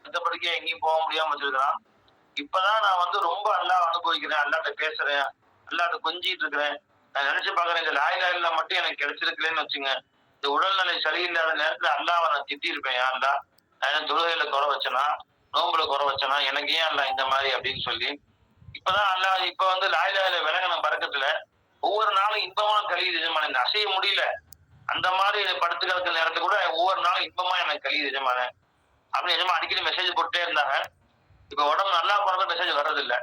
மற்றபடிக்கு எங்கேயும் போக முடியாம வச்சிருக்கிறான். இப்பதான் நான் வந்து ரொம்ப அல்லாஹ் அனுபவிக்கிறேன், அல்லாட்ட பேசுறேன், அல்லாட்ட கொஞ்சிட்டு இருக்கிறேன். நான் நினைச்சு பாக்குறேன், இந்த லாய் லாயில மட்டும் எனக்கு கிடைச்சிருக்கலன்னு வச்சுங்க, இந்த உடல்நிலை சரியில்லாத நேரத்துல அல்லாஹ்வை நான் திட்டியிருப்பேன். யா அல்லாஹ், நான் தொழுகையில குறை வச்சனா, நோம்புல குறை வச்சனா, எனக்கு ஏன் அல்லாஹ் இந்த மாதிரி அப்படின்னு சொல்லி இப்பதான் அல்லாஹ் இப்ப வந்து லாய் லாயில விலகின பறக்கத்துல ஒவ்வொரு நாளும் இன்பமா கழியுது எஜமானே. இந்த அசைய முடியல, அந்த மாதிரி படுத்து கிடக்கிற நேரத்துல கூட ஒவ்வொரு நாளும் இன்பமா எனக்கு கழியுது எஜமானே அப்படின்னு எஜமா அடிக்கடி மெசேஜ் போட்டுட்டே இருந்தாங்க. இப்ப உடம்பு நல்லா போறது மெசேஜ் வர்றது இல்ல.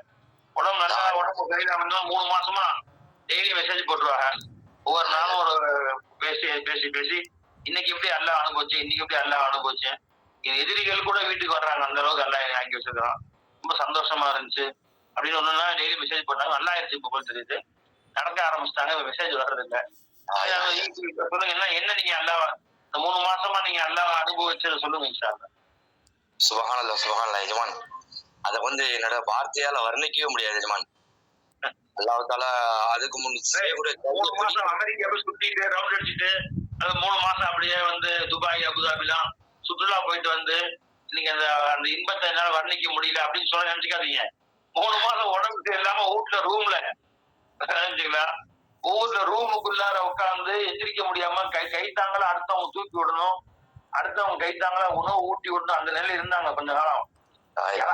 உடம்பு நல்லா உடம்பு சரியில்லாம இருந்தா 3 மாசமா டெய்லி மெசேஜ் போட்டுருவாங்க. ஒவ்வொரு நாளும் ஒரு பேசி பேசி பேசி இன்னைக்கு எப்படி அல்லாஹ் அனுபவிச்சு, இன்னைக்கு எப்படி அல்லாஹ் அனுபவிச்சேன். என் எதிரிகள் கூட வீட்டுக்கு வர்றாங்க, அந்த அளவுக்கு அல்லாஹ் என்னை ஆக்கி வச்சிருக்கான். ரொம்ப சந்தோஷமா இருந்துச்சு அப்படின்னு ஒண்ணுன்னா டெய்லி மெசேஜ் போட்டாங்க. நல்லா ஆயிடுச்சு இப்ப போல தெரியுது. நடக்க ஆரம்பிச்சிட்டாங்க, மெசேஜ் வர்றது இல்ல. சொல்லுங்க, என்ன நீங்க அல்லாஹ் இந்த 3 மாசமா நீங்க அல்லாஹ் அனுபவிச்சதை சொல்லுங்க இன்ஷா அல்லாஹ். சுபஹானல்லாஹ் சுபஹானல்லாஹ் எஜமான். அத வந்து என்னோட வார்த்தையால வர்ணிக்கவே முடியாது எஜமான். அல்லாஹ் தாலா அதுக்கு முன் 3 மாசம் அமெரிக்காவை சுத்திட்டு ரவுண்ட் அடிச்சுட்டு, அது 3 மாசம் அப்படியே வந்து துபாய், அபுதாபிலாம் சுற்றுலா போயிட்டு வந்து இன்னைக்கு அந்த அந்த இன்பத்தை என்னால வர்ணிக்க முடியல அப்படின்னு சொல்ல நினைச்சுக்காதீங்க. 3 மாசம் உடம்புக்கு இல்லாம வீட்டுல ரூம்ல ஊர்ல ரூமுக்குள்ளார உட்கார்ந்து எந்திரிக்க முடியாம கைத்தாங்களா அடுத்தவங்க தூக்கி விடணும், அடுத்தவங்க கைத்தாங்களா உணவு ஊட்டி விடணும், அந்த நிலையில இருந்தாங்க கொஞ்ச காலம்.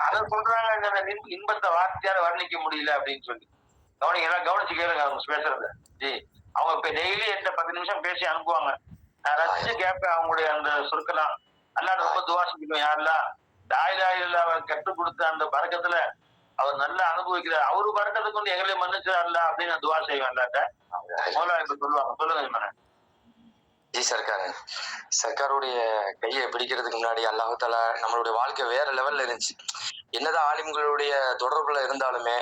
அதை சொல்றாங்க, இந்த இன்பத்தை வார்த்தையால வர்ணிக்க முடியல அப்படின்னு சொல்லி. கவனிங்க, எல்லாம் கவனிச்சு கேளுங்க அவங்க பேசுறத. ஜி, அவங்க இப்ப டெய்லி என்கிட்ட 10 நிமிஷம் பேசி அனுப்புவாங்க. நான் ரசிச்சு கேட்பேன் அவங்களுடைய அந்த சொற்கெல்லாம். அல்லாஹ் ரொம்ப துவா செஞ்சுக்குவேன். யாரெல்லாம் தாயிலாயில அவர் கற்றுக் கொடுத்த அந்த பறக்கத்துல அவர் நல்லா அனுபவிக்கிறார், அவரு பறக்கத்தை கொண்டு எங்களை மன்னிச்சார்ல அப்படின்னு நான் துவா செய்வேன் அல்லாட்ட. இப்ப சொல்லுவாங்க, சொல்லுங்க. ஜி சர்க்கார், சர்க்காருடைய கையை பிடிக்கிறதுக்கு முன்னாடி அல்லாஹ் தாலா நம்மளுடைய வாழ்க்கை வேற லெவல்ல இருந்துச்சு. என்னதான் ஆலிம்களுடைய தொடர்புல இருந்தாலுமே,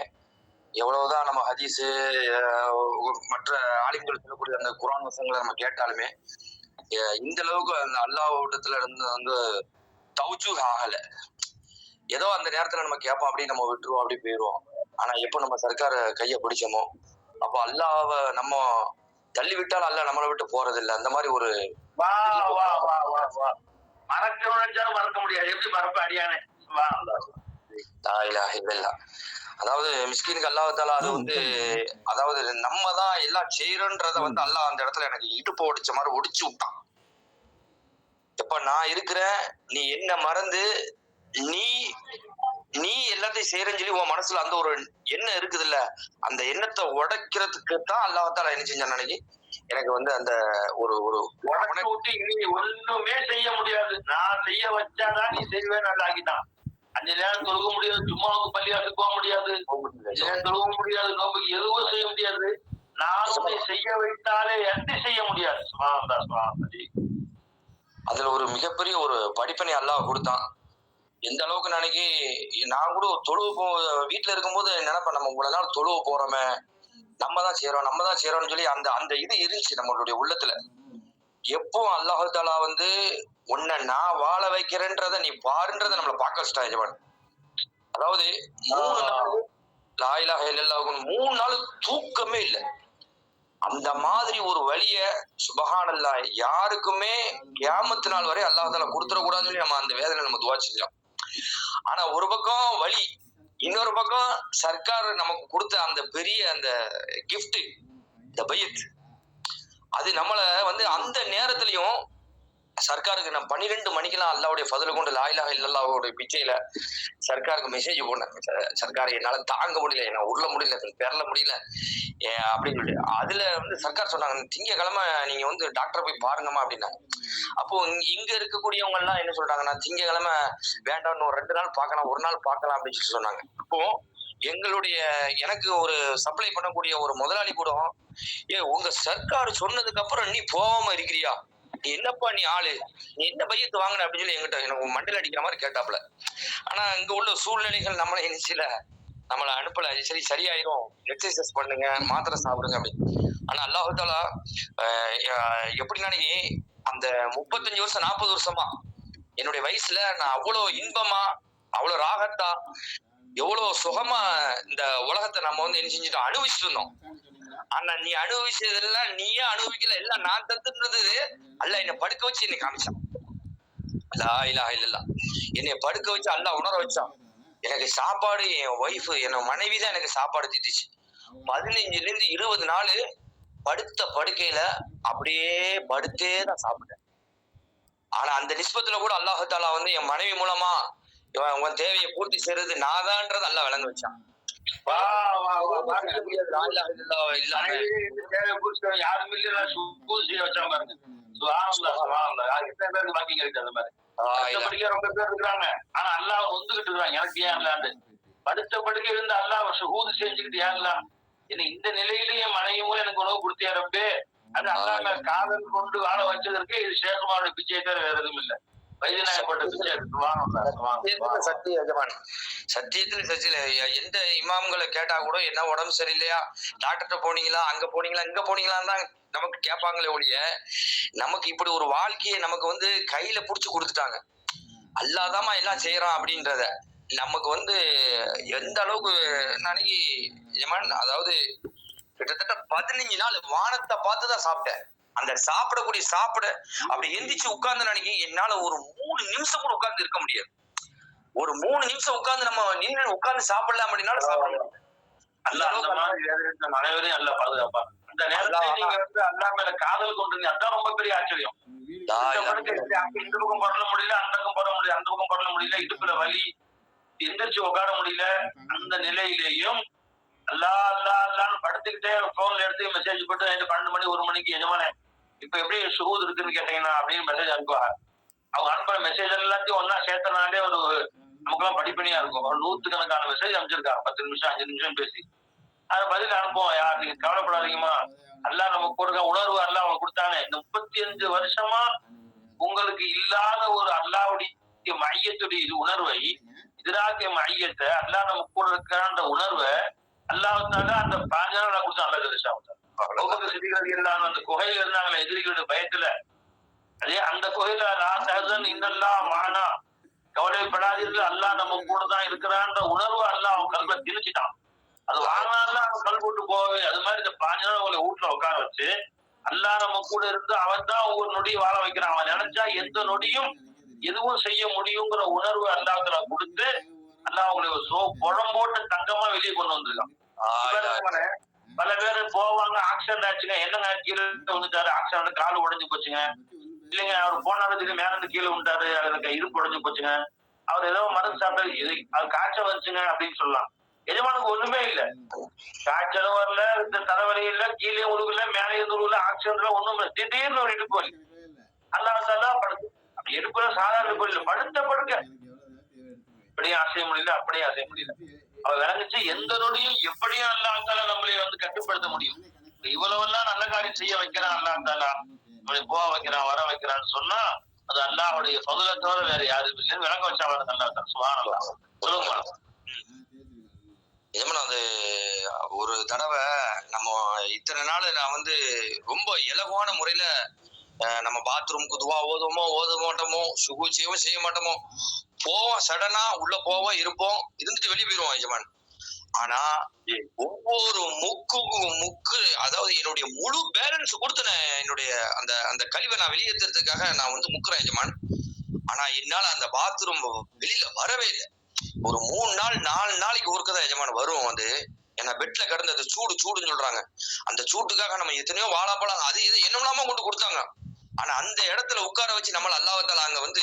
எவ்வளவுதான் நம்ம ஹதீஸ் மற்ற ஆலிம்கள் சொல்லக்கூடிய அந்த குர்ஆன் வசனங்களை நம்ம கேட்டாலுமே இந்த அளவுக்கு அந்த அல்லாஹ்விடத்துல இருந்து வந்து தௌஜூஹ் ஆகல. ஏதோ அந்த நேரத்துல நம்ம கேட்போம், அப்படி நம்ம விட்டுருவோம், அப்படி போயிடுவோம். ஆனா எப்போ நம்ம சர்க்கார கையை பிடிச்சோமோ அப்போ அல்லாஹ்வ நம்ம தள்ளி விட்டாலும் அல்லாஹ் நம்மளை விட்டு போறது இல்லை. அந்த மாதிரி ஒரு மறக்க முடியாது. எப்படி மறப்ப அடியானே. அதாவது மிஸ்கினுக்கு அல்லாஹ் தாலா அது வந்து அதாவது நம்ம தான் எல்லாம் செய்யறோன்றத வந்து அல்லாஹ் அந்த இடத்துல எனக்கு இடுப்பு ஒடிச்ச மாதிரி ஒடிச்சு விட்டான். எப்ப நான் இருக்கிறேன், நீ என்ன மறந்து நீ நீ எல்லாத்தையும் செய்யறன்னு சொல்லி உன் மனசுல அந்த ஒரு எண்ணம் இருக்குது இல்ல, அந்த எண்ணத்தை உடைக்கிறதுக்கு தான் அல்லாஹ் தாலா என்ன செஞ்சான் அன்னைக்கு எனக்கு வந்து அந்த ஒரு ஒரு ஒண்ணுமே செய்ய முடியாது, நான் செய்ய வச்சாதான் நீ செய்வேன் நல்லா ஆக்கிட்டான். 5 நேரம் தொழுக முடியாது, சும்மாவுக்கு பள்ளியாசுக்கு போக முடியாது, தொழுக முடியாது, நோம்புக்கு எதுவும் செய்ய முடியாது. நான் உன்னை செய்ய வைத்தாலே எந்த செய்ய முடியாது. அதுல ஒரு மிகப்பெரிய ஒரு படிப்பினை அல்லாஹ் கொடுத்தான். எந்த அளவுக்கு நாளைக்கு நான் கூட தொழுவு வீட்டுல இருக்கும்போது நினைப்பேன், நம்ம இவ்வளவு நாள் தொழுவு போறோமே, நம்ம தான் செய்யறோம்னு சொல்லி அந்த அந்த இது இருந்துச்சு நம்மளுடைய உள்ளத்துல. எப்போ அல்லாஹ் தாலா வந்து உன்னை நான் வாழ வைக்கிறேன்றத நீ பாருன்றத நம்மளை பார்க்க வச்சுட்டான் எஜமான். அதாவது 3 நாள் லா இலாஹ இல்லல்லாஹ் 3 நாள் தூக்கமே இல்லை. அந்த மாதிரி ஒரு வழிய சுபஹானல்லாஹ் யாருக்குமே கியாமத்து நாள் வரை அல்லாஹ் தாலா கொடுத்துடக்கூடாதுன்னு சொல்லி நம்ம அந்த வேதனை நம்ம துவா செஞ்சோம். ஆனா ஒரு பக்கம் வழி, இன்னொரு பக்கம் சர்க்கார் நமக்கு கொடுத்த அந்த பெரிய அந்த கிஃப்ட், இந்த பையத், அது நம்மள வந்து அந்த நேரத்திலையும் சர்க்காருக்கு நான் 12 மணிக்கெல்லாம் அல்லாவுடைய ஃபதுல கொண்டு லா இலாஹ இல்லல்லாஹ்வுடைய பிச்சையில சர்க்காருக்கு மெசேஜ் போனேன். சர்க்கார் என்னால தாங்க முடியல, என்ன உருள முடியல, பெறல முடியல அப்படின்னு சொல்லி. அதுல வந்து சர்க்கார் சொன்னாங்க, திங்கக்கிழமை நீங்க வந்து டாக்டரை போய் பாருங்கம்மா அப்படின்னாங்க. அப்போ இங்க இருக்கக்கூடியவங்க எல்லாம் என்ன சொல்றாங்கன்னா, திங்கக்கிழமை வேண்டாம், இன்னும் 2 நாள் பார்க்கலாம், 1 நாள் பார்க்கலாம் அப்படின்னு சொல்லி சொன்னாங்க. அப்போ எங்களுடைய எனக்கு ஒரு சப்ளை பண்ணக்கூடிய ஒரு முதலாளி கூட, உங்க சர்க்கார் சொன்னதுக்கு அப்புறம் நீ போகாம இருக்கிறியா, நீ என்னப்பா நீ ஆளு, நீ என்ன பையத்து வாங்கின அப்படின்னு சொல்லி எங்கிட்ட எனக்கு மண்டல அடிக்கிற மாதிரி கேட்டாப்புல. ஆனா இங்க உள்ள சூழ்நிலைகள் நம்மளை நினைச்சில நம்மளை அனுப்பல. சரி சரியாயிரும், எக்ஸசைஸ் பண்ணுங்க, மாத்திரை சாப்பிடுங்க அப்படின்னு. ஆனா அல்லாஹ் தாலா எப்படின்னா, அந்த 35 வருஷம் 40 வருஷமா என்னுடைய வயசுல நான் அவ்வளவு இன்பமா, அவ்வளவு ராகத்தா, எவ்வளவு சுகமா இந்த உலகத்தை நம்ம வந்து என்ன செஞ்சுட்டோம், அனுபவிச்சுட்டு இருந்தோம். ஆனா நீ அனுபவிச்சதெல்லாம் நீயே அனுபவிக்கல, எல்லாம் நான் தந்துன்றது அல்ல என்னை படுக்க வச்சு என்னை காமிச்சான். லா இலாஹ இல்லல்லாஹ். என்னைய படுக்க வச்சு அல்லாஹ் உணர வச்சான். எனக்கு சாப்பாடு என் ஒய்ஃப் என் மனைவி தான் எனக்கு சாப்பாடு தீட்டுச்சு. 15ல இருந்து 20 நாள் படுத்த படுக்கையில அப்படியே படுத்தே தான் சாப்பிட்டேன். ஆனா அந்த நிஸ்பத்துல கூட அல்லாஹ் தஆலா வந்து என் மனைவி மூலமா உன் தேவையை பூர்த்தி செய்யறது நான் தான்ன்றது அல்லாஹ் விளங்க வச்சான். வா வா வா பாருங்க. லா இலாஹ இல்லல்லாஹ் இல்லாம மனைவி தேவை பூர்த்தி யாரும் இல்ல பூர்த்தி வச்சா பாருங்க. சுப்ஹானல்லாஹ் சுப்ஹானல்லாஹ். எத்தனை பேருக்கு வாக்கிங் இருக்கு அந்த மாதிரி. படுத்தபடியே ரொம்ப பேர் இருக்கிறாங்க. ஆனா அல்லாஹ் நொந்துகிட்டு இருக்காங்க. எனக்கு ஏன் அல்லாண்டு படுத்த படுக்கை இருந்து அல்லாஹ் ஷுஹூது செஞ்சுக்கிட்டு ஏன் அல்லாஹ் என்ன இந்த நிலையிலேயே மனைவியும் எனக்கு உணவு கொடுத்தியா ரப்பே. அது அல்லாஹ் மேல காதல் கொண்டு வாழ வச்சதற்கு இது சேகமாவோட பிச்சை தவிர வேற எதுவும் இல்ல. வைத்தியநாயகப்பட்ட பிச்சை சத்தியத்துல சத்தியம் எஜமான். சத்தியத்துல சத்தியம். எந்த இமாம்களை கேட்டா கூட என்ன உடம்பு சரியில்லையா, டாக்டர்கிட்ட போனீங்களா, அங்க போனீங்களா, இங்க போனீங்களான்னு தான் நமக்கு கேட்பாங்களே ஒழிய, நமக்கு இப்படி ஒரு வாழ்க்கையை நமக்கு வந்து கையில புடிச்சு கொடுத்துட்டாங்க. அல்லாதாமா எல்லாம் செய்யறான் அப்படின்றத நமக்கு வந்து எந்த அளவுக்கு நாளைக்கு எஜமான், அதாவது கிட்டத்தட்ட 15 நாள் வானத்தை பார்த்து தான் சாப்பிட்டேன். அந்த சாப்பிடக்கூடிய அப்படி எந்திரிச்சு உட்கார்ந்து நினைக்க என்னால ஒரு 3 நிமிஷம் கூட உட்கார்ந்து இருக்க முடியாது. ஒரு 3 நிமிஷம் உட்கார்ந்து நம்ம நின்று உட்கார்ந்து சாப்பிடலாம் அப்படின்னாலும் சாப்பிட முடியாது. அல்லாஹ் அந்த மாதிரி வேதனைத்த அனைவரையும் அல்லாஹ் பாதுகாப்பா. அந்த நேரத்துல நீங்க வந்து அல்லாஹ் மேல காதல் கொண்டீங்க. அதான் ரொம்ப பெரிய ஆச்சரியம். இந்த பக்கம் பரல முடியல, அந்த பக்கம் பரல முடியல, அந்த பக்கம் பரல முடியல, இடுப்புல வலி, எந்திரிச்சு உட்கார முடியல. அந்த நிலையிலேயும் அல்லாஹ் அல்லாஹ் அல்லான்னு படுத்துக்கிட்டே போன்ல எடுத்து மெசேஜ் போட்டு நைட்டு 12 மணி 1 மணிக்கு எஜமானே இப்ப எப்படி ஷுஹூத் இருக்குன்னு கேட்டீங்கன்னா அப்படின்னு மெசேஜ் அனுப்புவாங்க. அவங்க அனுப்புற மெசேஜ் எல்லாத்தையும் ஒன்னா சேர்த்தனாலே ஒரு நமக்கெல்லாம் படிப்பணியா இருக்கும். ஒரு 100கணக்கான மெசேஜ் அனுப்பிச்சிருக்காங்க. 10 நிமிஷம் 5 நிமிஷம் பேசி அதை பதில் அனுப்புவோம். யார் நீங்க கவலைப்படாதீங்கம்மா, அல்லாஹ் நமக்கு கொடுக்க உணர்வு அல்லாஹ் அவங்க கொடுத்தானே. இந்த 35 வருஷமா உங்களுக்கு இல்லாத ஒரு அல்லாஹ்வுடைய மையத்துடைய இது உணர்வை, இதிராக்கிய மையத்தை அல்லாஹ் நம்ம கூட இருக்கிற உணர்வை அல்லாஹ்வுத்தால அந்த 15 நாள் கொடுத்து அல்ல அந்த குகையில இருந்தாங்களே எதிரிகளுடைய பயத்துல, அதே அந்த குகையில இன்னெல்லாம் மானா கவலைப்படாதீர்கள், அல்லாஹ் நம்ம கூட தான் இருக்கிறான்ற உணர்வு அல்லாஹ் அவன் கல்வை திணிச்சுட்டான். அது வாங்கினாலும் அவன் கல் போட்டு போவே. அது மாதிரி இந்த 15 நாள் உங்களை வீட்டுல உட்கார வச்சு அல்லாஹ் நம்ம கூட இருந்து அவன் தான் ஒவ்வொரு நொடியும் வாழ வைக்கிறான். அவன் நினைச்சா எந்த நொடியும் எதுவும் செய்ய முடியுங்கிற உணர்வு அல்லாஹ்ல கொடுத்து அல்லாஹ் அவங்களை புறம்போட்டு தங்கமா வெளியே கொண்டு வந்திருக்கான். பல பேர் போவாங்க, ஆக்சிடென்ட் ஆச்சுங்க, என்னங்க கீழே வந்துட்டாரு, ஆக்சிடென்ட் கால் உடைஞ்சு போச்சுங்க, இல்லைங்க அவர் போனாலும் மேல இருந்து கீழே விட்டாரு, அதுக்கு இடுப்பு உடைஞ்சு போச்சுங்க, அவர் ஏதோ மருந்து சாப்பிட்டாரு, அது காய்ச்சல் வந்துச்சுங்க அப்படின்னு சொல்லலாம். எஜமானுக்கு ஒண்ணுமே இல்ல, காய்ச்சலும் வரல, இந்த தலைவலி இல்ல, கீழே உழுகல, மேலே உழுகல, ஆக்சிடென்ட்ல ஒண்ணும் இல்ல, திடீர்னு ஒரு இடுப்பு வலி. அல்லாஹ் படுத்து இடுப்புல சாதாரண இடுப்பு இல்ல, படுத்த படுக்க இப்படியே அசைய முடியல, அப்படியே அசைய முடியல. அவ விளங்குச்சு எந்த நொடியும் எப்படியும் அல்லாஹ்தால நம்மளை வந்து கட்டுப்படுத்த முடியும். இவ்வளவெல்லாம் நல்ல காரியம் செய்ய வைக்கிறான் அல்லாஹ்தால, நம்மளை போக வைக்கிறான் வர வைக்கிறான்னு சொன்னா அது அல்லாஹ்வுடைய ஃபதுலை தவிர வேற யாரும் இல்லைன்னு விளங்க வச்சா அல்லாஹ். சுப்ஹானல்லாஹ். சொல்லுங்க. ஏமனா அது ஒரு தடவை நம்ம இத்தனை நாள் நான் வந்து ரொம்ப இலகுவான முறையில நம்ம பாத்ரூமுக்கு துவா ஓத மாட்டோமோ, சுகூச்சியவும் செய்ய மாட்டோமோ, போவோம், சடனா உள்ள போவோம், இருப்போம், இருந்துட்டு வெளியே போயிருவோம் எஜமான். ஆனா ஒவ்வொரு முக்கு அதாவது என்னுடைய முழு பேலன்ஸ் கொடுத்து என்னுடைய அந்த அந்த கழிவை நான் வெளியேற்றுறதுக்காக நான் வந்து முக்குறேன் எஜமான். ஆனா என்னால அந்த பாத்ரூம் வெளியில வரவே இல்லை. ஒரு 3 நாள் 4 நாளைக்கு ஒருக்கதான் எஜமான் வரும். அது ஏன்னா பெட்ல கிடந்தது சூடுன்னு சொல்றாங்க. அந்த சூட்டுக்காக நம்ம எத்தனையோ வாழைப்பழம் அது இது என்னெல்லாமோ கொண்டு கொடுத்தாங்க. ஆனா அந்த இடத்துல உட்கார வச்சு நம்மள அல்லாஹ்தால அங்க வந்து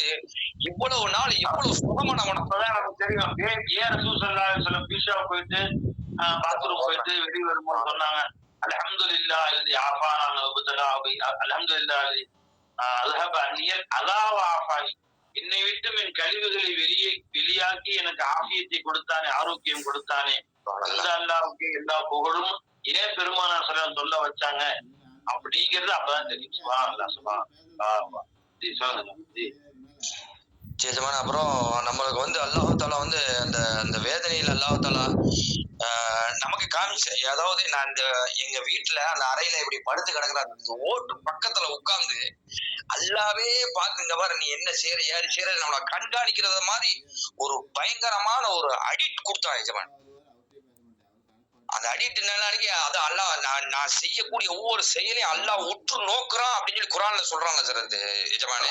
இவ்வளவு நாள் இவ்வளவு சுகமா நமக்கு தெரியும். ஏன் ரசூல் ஸல்லல்லாஹு அலைஹி வஸல்லம் பீஷா போயிட்டு பாத்ரூம் போயிட்டு வெளியே வரும்போது சொன்னாங்க, அல்ஹம்துலில்லாஹ் அல்லதி ஆஃபானா மின் இப்திலாஇ, அல்ஹம்துலில்லாஹ் அல்லதி அஸ்ஹப அன்னியல் அதா வ ஆஃபானி, என்னை விட்டு என் கழிவுகளை வெளியாக்கி எனக்கு ஆஃபியத்தை கொடுத்தானே, ஆரோக்கியம் கொடுத்தானே, அந்த அல்லாஹ்வுக்கு எல்லா புகழும் ஏன் பெருமானார் ஸல்லல்லாஹு சொல்ல வச்சாங்க அப்படிங்கிறது அப்பதான் தெரியும். சுப்ஹானல்லாஹ் சுப்ஹானல்லாஹ். சொல்லுங்க. சேச்சமான அப்புறம் நம்மளுக்கு வந்து அல்லாஹ்தாலா வந்து அந்த அந்த வேதனையில் அல்லாஹ்தாலா நமக்கு காமிச்ச, அதாவது நான் இந்த எங்க வீட்டுல அந்த அறையில இப்படி படுத்து கிடக்குற ஓட்டு பக்கத்துல உட்கார்ந்து அல்லாவே பார்த்து இந்த மாதிரி நீ என்ன செய்யற ஏறு செய்யற நம்மள கண்காணிக்கிறத மாதிரி ஒரு பயங்கரமான ஒரு அடிக்ட் கொடுத்தான் எஜமான். அந்த அடிக்ட் அன்னைக்கு அது அல்லாஹ் நான் செய்யக்கூடிய ஒவ்வொரு செயலையும் அல்லாஹ் உற்று நோக்குறான் அப்படின்னு சொல்லி குர்ஆன்ல சொல்றாங்க சார். அது எஜமானே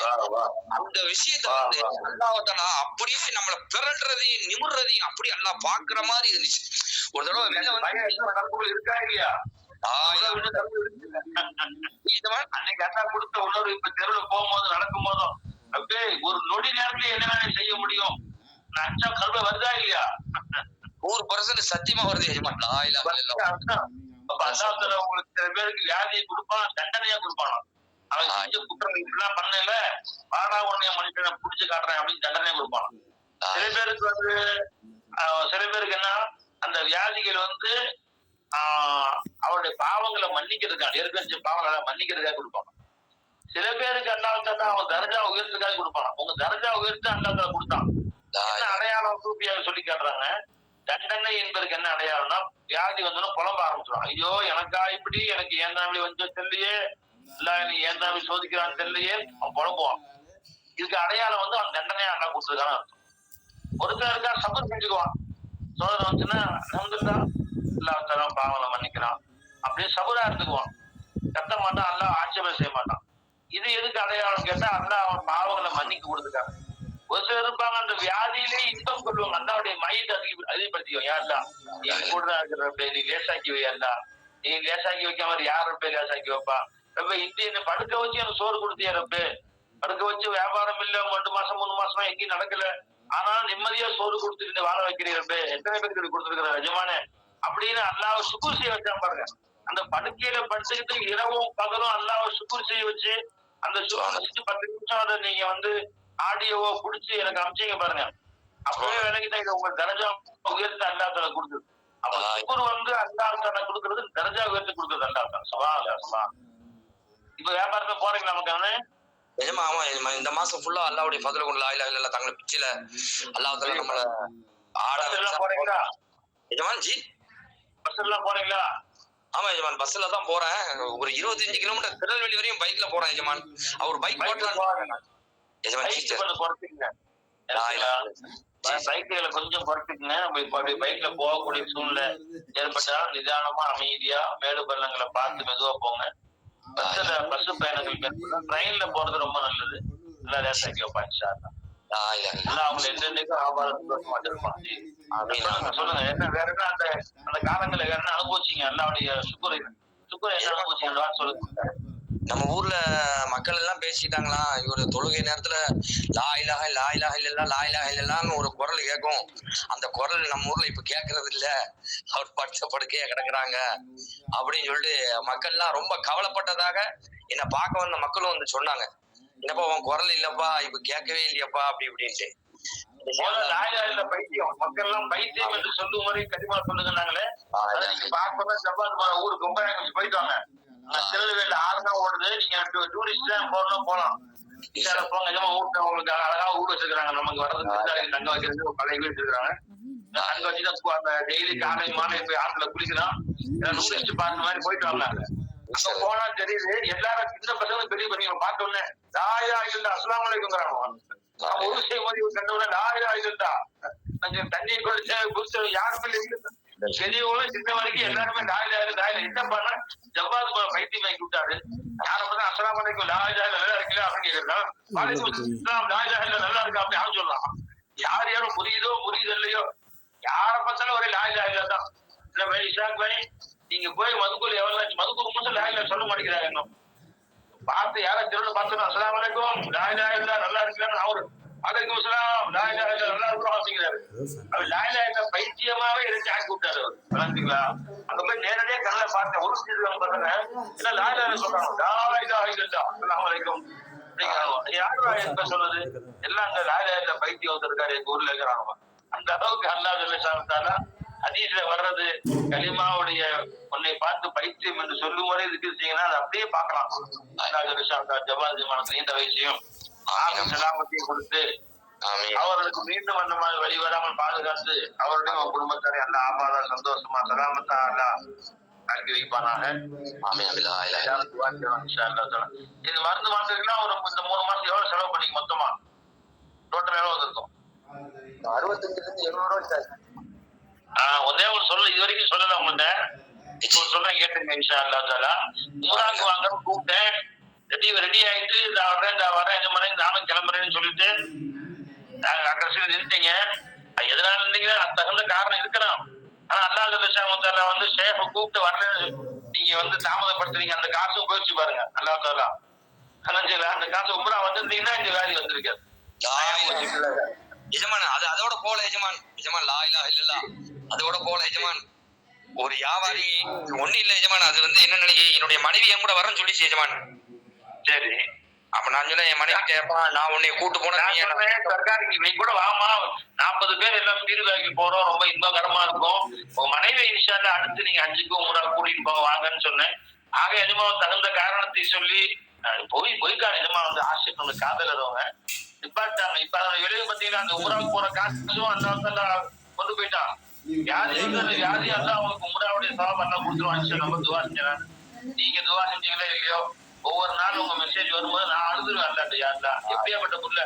அந்த விஷயத்த வந்து அல்லாஹ் தஆலா அப்படியே நம்மள பிறல்றதையும் நிமிர்றதையும் அப்படியே அல்லாஹ் பாக்குற மாதிரி இருந்துச்சு. ஒரு தடவை இருக்கா இல்லையா? அன்னைக்கு அண்ணா கொடுத்த உணர்வு இப்ப தெருவுல போகும்போது நடக்கும் போதும் அப்படியே ஒரு நொடி நேரத்துல என்ன செய்ய முடியும்? அச்சா கல்வ வருதா இல்லையா? 100% சத்தியமா வருது எஜமான். லா இலாஹ இல்லல்லாஹ். அப்ப அல்லாஹ் உங்களுக்கு சில பேருக்கு வியாதியை கொடுப்பான், தண்டனையா கொடுப்பான். அவன் செஞ்ச குற்றம் இப்படிலாம் பண்ணல, வாடா உன்னைய மனுஷனை புடிச்சு காட்டுறேன் அப்படின்னு தண்டனையா கொடுப்பான். சில பேருக்கு வந்து சில பேருக்கு என்ன அந்த வியாதிகள் வந்து அவருடைய பாவங்களை மன்னிக்கிறதுக்காக ஏற்கனவே பாவங்களை மன்னிக்கிறதுக்காக கொடுப்பான். சில பேருக்கு அல்லாஹ் அவன் தர்ஜா உயர்த்துக்காக கொடுப்பான். உங்க தர்ஜா உயர்த்து அல்லாஹ் கொடுத்தான். என்ன அடையாளம் சூப்பியாக சொல்லி காட்டுறாங்க. தண்டனை என்பதற்கு என்ன அடையாளம்னா வியாதி வந்து புலம்ப ஆரம்பிச்சிடும். ஐயோ எனக்கா இப்படி, எனக்கு ஏன் தான் இப்படி வந்து தெரியலையே, இல்ல எனக்கு ஏன் தான் சோதிக்கிறான்னு தெரியலையே, அவன் புலம்புவான். இதுக்கு அடையாளம் வந்து அவன் தண்டனையா அல்லா கொடுத்துருக்கான்னு அர்த்தம். ஒருத்தர் இருக்கா சபர் செஞ்சுக்குவான். சோதனை வந்துச்சுன்னா அல்ஹம்துலில்லாஹ் அல்லாஹ் பாவங்களை மன்னிக்கிறான் அப்படியே சபரா இருந்துக்குவான். கத்த மாட்டான், அல்லாஹ் ஆட்சேபம் செய்ய மாட்டான். இது எதுக்கு அடையாளம் கேட்டா அல்லாஹ் அவன் பாவங்களை மன்னிக்க கொடுத்துருக்காங்க. ஒரு சிலர் இருப்பாங்க அந்த வியாதியிலே இன்பம் கொள்வாங்க. அல்லாவுடைய மைண்ட் அதிகப்படுத்திக்கும். யாருடா நீ கூட தான் இருக்கிற, நீ லேசாக்கி வையாண்டா, நீ லேசாக்கி வைக்காம யார் ரப்பே லேசாக்கி வைப்பா? ரொம்ப இந்திய படுக்க வச்சு எனக்கு சோறு கொடுத்தியா ரப்பே, படுக்க வச்சு வியாபாரம் இல்ல 2 மாசம் 3 மாசமா எங்கேயும் நடக்கல, ஆனாலும் நிம்மதியா சோறு கொடுத்துட்டு வாழ வைக்கிறீரப்பே, எத்தனை பேருக்கு கொடுத்துருக்கிற நிஜமானே அப்படின்னு அல்லாஹ் சுக்குர் செய்ய வச்சா பாருங்க. அந்த படுக்கையில படுத்துக்கிட்டு இரவும் பகலும் அல்லாஹ் சுக்குர் செய்ய வச்சு அந்த 10 நிமிஷம் அதை நீங்க வந்து ஆடியோவோ புடிச்சு எனக்கு அனுப்பிச்சீங்க பாருங்க. அப்பவே விலகிதான் இது உங்க தர்ஜா உயர்த்த அல்லாஹ் கொடுக்குது. அப்ப சுக்குர் வந்து அல்லாஹ் கொடுக்கறது தர்ஜா உயர்த்தி கொடுக்குறது அல்லாஹ். சுப்ஹானல்லாஹ். இப்ப வியாபாரத்தை போறீங்களா நமக்கு? ஆமா இந்த மாசம் ஃபுல்லா அல்லாஹ்வுடைய ஃபضل கொண்டு லா இலாஹ இல்லல்லாஹ் தங்களை பிச்சில அல்லாஹ் தஆலா நம்மள ஆட போறீங்களா எஜமான் ஜி? பஸ்ல போறீங்களா? ஆமா எஜமான், பஸ்ல தான் போறேன். ஒரு 25 கிலோமீட்டர் திருநெல்வேலி வரையும் பைக்ல போறேன் எஜமான். அவர் பைக் ஓட்டுறாங்க எஜமான். கொஞ்சம் குறைச்சிக்கங்க, பைக்குகளை கொஞ்சம் குறைச்சிக்கங்க. பைக்ல போகக்கூடிய சூழ்நிலை ஏற்பட்டா நிதானமா அமைதியா மேடு பள்ளங்களை பார்த்து மெதுவா போங்க. பஸ் பயணங்கள் ட்ரெயின்ல போறது ரொம்ப நல்லது. நல்லா லேசாக்கி வைப்பான் இன்ஷா அல்லாஹ். அவங்க எந்தெந்தைக்கும் ஆபாரத்துக்கு வந்திருப்பான். சொல்லுங்க என்ன வேற என்ன அந்த காலங்களை வேற என்ன அனுபவிச்சீங்க? அல்லாவுடைய சுக்குரை என்ன அனுபவிச்சீங்க சொல்லுங்க. நம்ம ஊர்ல மக்கள் எல்லாம் பேசிட்டாங்களா, இவரு தொழுகை நேரத்துல லா இலாஹ இல்லல்லாஹ் லா இலாஹ இல்லல்லாஹ்னு ஒரு குரல் கேட்கும். அந்த குரல் நம்ம ஊர்ல இப்ப கேட்கறது இல்ல, அவர் படுத்த படுக்கையா கிடக்குறாங்க அப்படின்னு சொல்லிட்டு மக்கள் எல்லாம் ரொம்ப கவலைப்பட்டதாக என்ன பார்க்க வந்த மக்களும் வந்து சொன்னாங்க. என்னப்பா உன் குரல் இல்லப்பா, இப்ப கேட்கவே இல்லையப்பா அப்படி இப்படின்ட்டு. பைத்தியம் மக்கள் எல்லாம் பைத்தியம் என்று சொல்லும் முறை கண்டிப்பா சொல்லுங்கன்னாங்களே. பார்க்க ஊருக்கு ரொம்ப போயிட்டு வாங்க. திருநெல்வேலியில 6 தான் ஓடுது. நீங்க டூரிஸ்ட் தான் போறோம் போலாம். போங்க உங்களுக்கு அழகா ஊர் வச்சிருக்காங்க. நமக்கு வர்றதுக்கு தங்க வைக்கிறது ஒரு பழைய வீடு வச்சிருக்காங்க. தங்க வச்சுதான் அந்த டெய்லி காலை மாலை போய் ஆத்துல குளிக்கலாம். டூரிஸ்ட் பார்த்த மாதிரி போயிட்டு வாங்க. அங்க போனா தெரியுது எல்லாரும் சின்ன பசங்க பெரிய பசங்க பார்த்த உடனே லாயா இல்ல அஸ்ஸலாமு அலைக்கும்ங்கறாங்க. ஒரு விஷயம் மாதிரி கண்டவுடனே லாயா இல்ல தண்ணி குடிச்சு யாருமே இல்லை. பெரியவங்களும் சின்ன வரைக்கும் எல்லாருமே லாயிலா என்ன பண்ண ஜவ்வாது பைத்தியமாக்கி விட்டாரு. யாரும் அஸ்ஸலாமு அலைக்கும் லாயிலா நல்லா இருக்குல்ல அப்படின்னு கேட்கலாம். லாயிலா இல்ல நல்லா இருக்கு அப்படி யாரும் சொல்லலாம். யாரும் புரியுதோ இல்லையோ யாரை பார்த்தாலும் ஒரே லாயிலா இல்ல தான். இல்ல பாய் இஷாக் பாய் நீங்க போய் மதுக்கூர் எவ்வளவு மதுக்கூர் மட்டும் லாயிலா சொல்ல மாட்டேங்கிறாங்க. இன்னும் பார்த்து யாரும் தெருவில் பார்த்தோம் அஸ்ஸலாமு அலைக்கும் லாயிலா இல்ல நல்லா இருக்குன்னு அவரு அலைக்கும் அஸ்ஸலாம் லாயிலா இல்ல நல்லா இருக்கும் அப்படிங்கிறாரு. அவர் லாயிலா இல்ல பைத்தியமாவே இருந்து ஆக்கி விட்டாரு அவர். விளங்குங்களா? அங்க போய் நேரடியா கண்ணில பார்த்தேன். ஒரு சீட்டு பாருங்க இல்ல லாயிலா சொல்றாங்க லாயிலா இல்ல அஸ்ஸலாமு அலைக்கும் அப்படிங்கிறாங்க. யாரு என்ன சொல்றது? எல்லாம் அந்த லாயிலா இல்ல பைத்தியம் வந்திருக்காரு எங்க ஊர்ல இருக்கிறாங்க. அந்த அளவுக்கு அல்லாஹ் ஜல்லஷானஹு ஹதீஸ்ல வர்றது கலிமாவுடைய உன்னை பார்த்து பைத்தியம் என்று சொல்லும் வரை இருக்கிறீங்கன்னா அதை அப்படியே பார்க்கலாம். அல்லாஹ் ஜல்லஷானஹு ஜவாது மனத்துல இந்த வயசையும் சலாமத்தையும் கொடுத்து அவர்களுக்கு மீண்டும் அந்த மாதிரி வழிவராமல் பாதுகாத்து அவருடைய குடும்பத்தாரை அல்ல ஆபாதா சந்தோஷமா சலாமத்தா அல்ல ஆக்கி வைப்பானாக. இது மருந்து மாத்திரம்னா ஒரு இந்த 3 மாசம் எவ்வளவு செலவு பண்ணீங்க மொத்தமா? டோட்டல் எவ்வளவு வந்திருக்கும்? 65 இருந்து 700 ரூபாய் சார். ஒன்னே ஒரு சொல்ல இது வரைக்கும் சொல்லல உங்கள்ட்ட. இப்போ சொல்றேன் கேட்டுங்க இன்ஷா அல்லாஹ் தஆலா. உம்ராக்கு வாங்கன்னு கூப்பிட்டேன். ரெடி ஆயிட்டு நான் வரேன் இந்த மாதிரி நானும் கிளம்புறேன்னு சொல்லிட்டு கடைசியில் நிறுத்தீங்க. எதனால இருந்தீங்கன்னா அது தகுந்த காரணம் இருக்கலாம். ஆனா அல்லாஹ் ஜல்ல தஆலா வந்து ஷேஃப கூப்பிட்டு வரலன்னு நீங்க வந்து தாமதப்படுத்துறீங்க. அந்த காசும் போயிடுச்சு பாருங்க. அல்லாஹ் தஆலா கலஞ்சல அந்த காசு உம்ரா வந்திருந்தீங்கன்னா இந்த வேலை வந்திருக்காது. எஜமான் அது அதோட போல எஜமான் லா இலாஹ இல்லல்லாஹ் அதோட போல எஜமான். ஒரு வியாபாரி ஒண்ணு இல்ல எஜமான். அது வந்து என்ன நினைக்க என்னுடைய மனைவி என் கூட வரேன்னு சொல்லிச்சு எஜமான். சரி. அப்ப நான் சொன்னேன் என் மனைவி கேப்பா நான் உன்னை கூட்டு போனேன் சர்க்காருக்கு நீ கூட வாமா 40 பேர் எல்லாம் பீர்வாங்கி போறோம். ரொம்ப இன்பகரமா இருக்கும். உங்க மனைவி இன்ஷா அல்லாஹ் அடுத்து நீங்க 5க்கு உம்ரா கூட்டிட்டு போங்க வாங்கன்னு சொன்னேன். ஆக எஜமா தகுந்த காரணத்தை சொல்லி பொய்க்கான எஜமா வந்து ஆஷிக் வந்து காதலறவங்க நிப்பாட்டாங்க. இப்ப வெளியே பாத்தீங்கன்னா அந்த உம்ராவுக்கு போற காசும் அந்த கொண்டு போயிட்டான். யாரையும் எல்லாம் அவங்களுக்கு உம்ராவுடைய சவாப் எல்லாம் கொடுத்துருவாங்க. நம்ம துவா செஞ்சேன். நீங்க துவா செஞ்சீங்களா இல்லையோ ஒவ்வொரு நாளும் உங்க மெசேஜ் வரும்போது நான் அழுதுருவேன். அல்லாட்ட யாருலாம் எப்படியாப்பட்ட புள்ள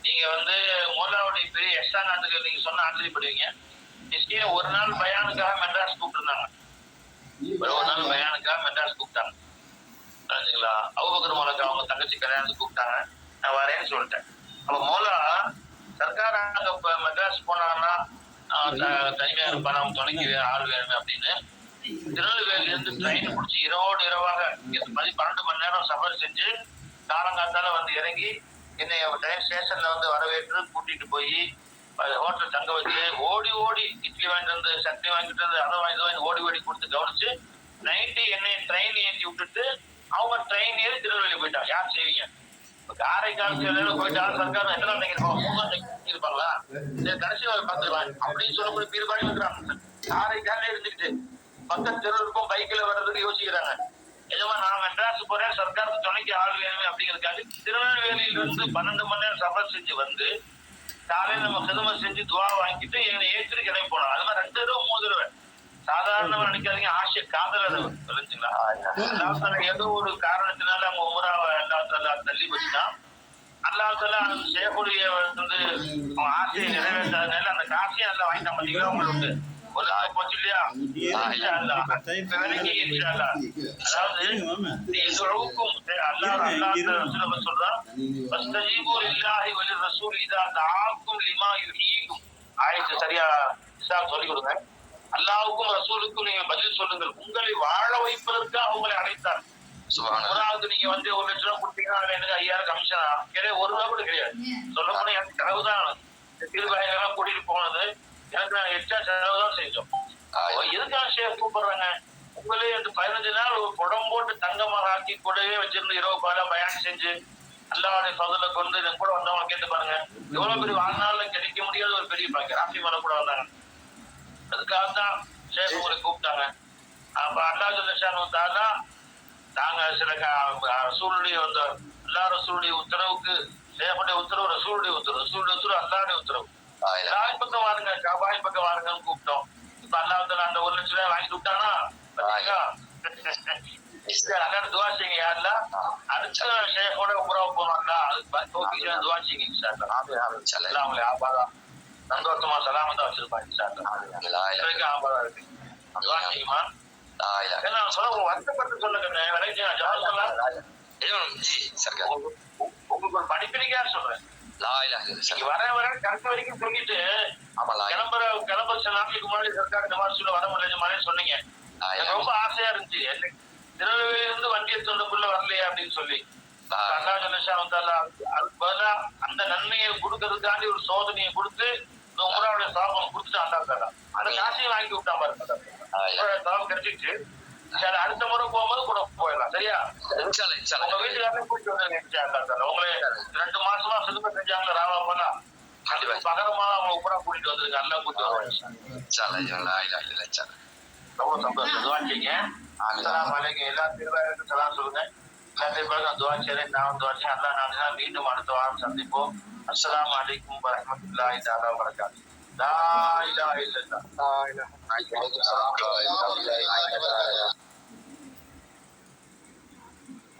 நீங்க வந்து மோலாவுடைய பெரிய எக்ஸ்ட்ரா நாட்டுக்கு நீங்க சொன்ன ஆச்சரியப்படுவீங்க. நிச்சயம் ஒரு நாள் பயானுக்காக மெட்ராஸ் கூப்பிட்டுருந்தாங்க. ஒரு நாள் பயானுக்காக மெட்ராஸ் கூப்பிட்டாங்க. சரிங்களா? அபூபக்கர் மௌலாக்கு அவங்க தங்கச்சி கல்யாணத்துக்கு கூப்பிட்டாங்க. நான் வரேன்னு சொல்லிட்டேன். அப்ப மோலா சர்க்கார் அங்க மெட்ராஸ் போனாங்கன்னா தனிமையா இருப்பான் அவங்க துணைக்கு ஆள் வேணும் அப்படின்னு திருநெல்வேலியில இருந்து ட்ரெயின் பிடிச்சி இரவாக 12 மணி நேரம் சஃபர் செஞ்சு காலங்காத்தால வந்து இறங்கி என்னை ட்ரெயின் ஸ்டேஷன்ல வந்து வரவேற்று கூட்டிட்டு போய் ஹோட்டல் தங்க வச்சு ஓடி இட்லி வாங்கிட்டு வந்து சட்னி வாங்கிட்டு வந்து அதை வாங்கி ஓடி கொடுத்து கவனிச்சு நைட்டு என்னை ட்ரெயின் ஏற்றி விட்டுட்டு அவங்க ட்ரெயின் ஏறி திருநெல்வேலி போயிட்டாங்க. யார் செய்வீங்க? காரைக்கால் போயிட்டாலும் சர்க்கார் எத்தனை இருப்பாங்களா கடைசி பார்த்துருவாங்க அப்படின்னு சொல்லக்கூடிய பீர்பாடி இருக்கிறாங்க. காரைக்காலே இருந்துக்கிட்டு பக்கத்து தெருவுக்கும் பைக்கில் வர்றதுக்கு யோசிக்கிறாங்க. எஜமா நான் மெட்ராஸ் போறேன் சர்க்காருக்கு துணைக்கு ஆள் வேணுமே அப்படிங்கிறதுக்காக திருநெல்வேலியில இருந்து 12 மணி நேரம் சஃபர் செஞ்சு வந்து காலையில் நம்ம சிதம செஞ்சு துவா வாங்கிட்டு என்னை ஏற்றிட்டு கிளம்பி போனோம். அது மாதிரி 2 தடவை 3 தடவை சாதாரணமா நினைக்காதீங்க. ஆசை காதல புரிஞ்சுங்களா? ஏதோ ஒரு காரணத்தினால அவங்க உமராவை அல்லாஹ் தள்ளி வச்சுட்டா அல்லாஹ் அந்த ஷேகுடைய வந்து ஆசையை நிறைவேற்றாதனால அந்த காசையும் நல்லா வாங்கிட்டா பாத்தீங்களா உங்களுக்கு ஒரு போச்சு இல்லையா? அதாவது எதுவுக்கும் அல்லாஹ் சொல்றான் ஆயிடுச்சு. சரியா சொல்லிக் கொடுங்க. அல்லாஹ்வுக்கும் ரசூலுக்கும் நீங்க பதில் சொல்லுங்கள். உங்களை வாழ வைப்பதற்காக உங்களை அழைத்தார். முதலாவது நீங்க வந்து 1 லட்சம் ரூபாய் கொடுத்தீங்கன்னா அதுல எனக்கு 5000 கமிஷனா கிடையாது. 1 ரூபா கூட கிடையாது. சொல்ல போனா எனக்கு செலவுதான். திருவாயெல்லாம் கூட்டிட்டு போனது எனக்கு நாங்க எக்ஸ்ட்ரா செலவு தான் செஞ்சோம். எதுக்காக ஷேஃப் கூப்பிடுறாங்க? உங்களே அந்த 15 நாள் ஒரு குடம் போட்டு தங்கமாக ஆக்கி கூடவே வச்சிருந்து 20 பாலா பயணம் செஞ்சு அல்லாஹ்வுடைய ஃபضல கொண்டு இதன் கூட வந்தவங்க கேட்டு பாருங்க. எவ்வளவு பெரிய வாழ்நாள்ல கிடைக்க முடியாத ஒரு பெரிய பாக்கியம். ராஃபி மேல கூட வந்தாங்க. அதுக்காகத்தான் ஷேஃப் உங்களை கூப்பிட்டாங்க. அப்ப அல்லாஹ் ஜல்ல தஆலா நாங்க சில ரசூலுடைய அந்த அல்லாஹ் ரசூலுடைய உத்தரவுக்கு ஷேஃபுடைய உத்தரவு ரசூலுடைய உத்தரவு அல்லாஹ்வுடைய உத்தரவு காபாய் பக்கம் வாருங்க காபாய் பக்கம் வாருங்கன்னு கூப்பிட்டோம். இப்ப அல்லாஹ் தஆலா அந்த 1 லட்சம் ரூபாய் வாங்கி விட்டானா அல்லாஹ் துஆ செய்யுங்க. யாருல அடுத்த ஷேஃபோட உம்ரா போனோம்னா அதுக்கு தௌஃபீக் துஆ செய்யுங்க இன்ஷாஅல்லாஹ். அல்லாஹ் உங்களை ஆபாதா சந்தோஷமா சலாமத்தா வச்சிருப்பாங்க இன்ஷாஅல்லாஹ். ஆபாதா இருக்கு துஆ செய்யுமா? வருத்தப்பட்டு சொல்லுங்க. உங்களுக்கு ஒரு படிப்பினைக்காக சொல்றேன். வர கரெக்ட் வரைக்கும் சொல்லிட்டு கிளம்புற சில நாட்களுக்கு முன்னாடி சர்க்கார் இந்த மாதிரி சொல்ல வர முடியாது சொன்னீங்க. எனக்கு ரொம்ப ஆசையா இருந்துச்சு. திருநெல்வேலியில இருந்து வண்டி எடுத்துக்குள்ள வரலையா அப்படின்னு சொல்லி அல்லாஹ் அதுக்கு பதிலா அந்த நன்மையை கொடுக்கறதுக்காண்டி ஒரு சோதனையை கொடுத்து இந்த உமராவுடைய சாபம் கொடுத்துட்டு அல்லாஹ் அந்த காசையும் வாங்கி விட்டான் பாருங்க. சாபம் கிடைச்சிட்டு சரி அடுத்த முறை போகும்போது கூட போயிடலாம். சரியா? உங்க வீட்டுக்காரனே கூட்டிட்டு வந்தாங்க. உங்களை 2 மாசமா சிறுமை செஞ்சாங்களே ராவா போனா பகரமா அவங்க உமரா கூட்டிட்டு வந்திருக்க. அல்லா கூட்டிட்டு வருவாங்க. ரொம்ப சந்தோஷம். துவாச்சிங்க. அஸ்ஸலாமு அலைக்கும். எல்லா திருவாரூருக்கும் சலாம் சொல்லுங்க. எல்லாத்தையும் பிறகு நான் துவா செய்றேன். நான் துவாச்சி அல்லாஹ் நாங்கள் மீண்டும் அடுத்த வாரம் சந்திப்போம். அஸ்ஸலாமு அலைக்கும் வரஹ்மத்துல்லாஹி தஆலா வபரகாத்துஹு. லா இலாஹா இல்லல்லாஹ்.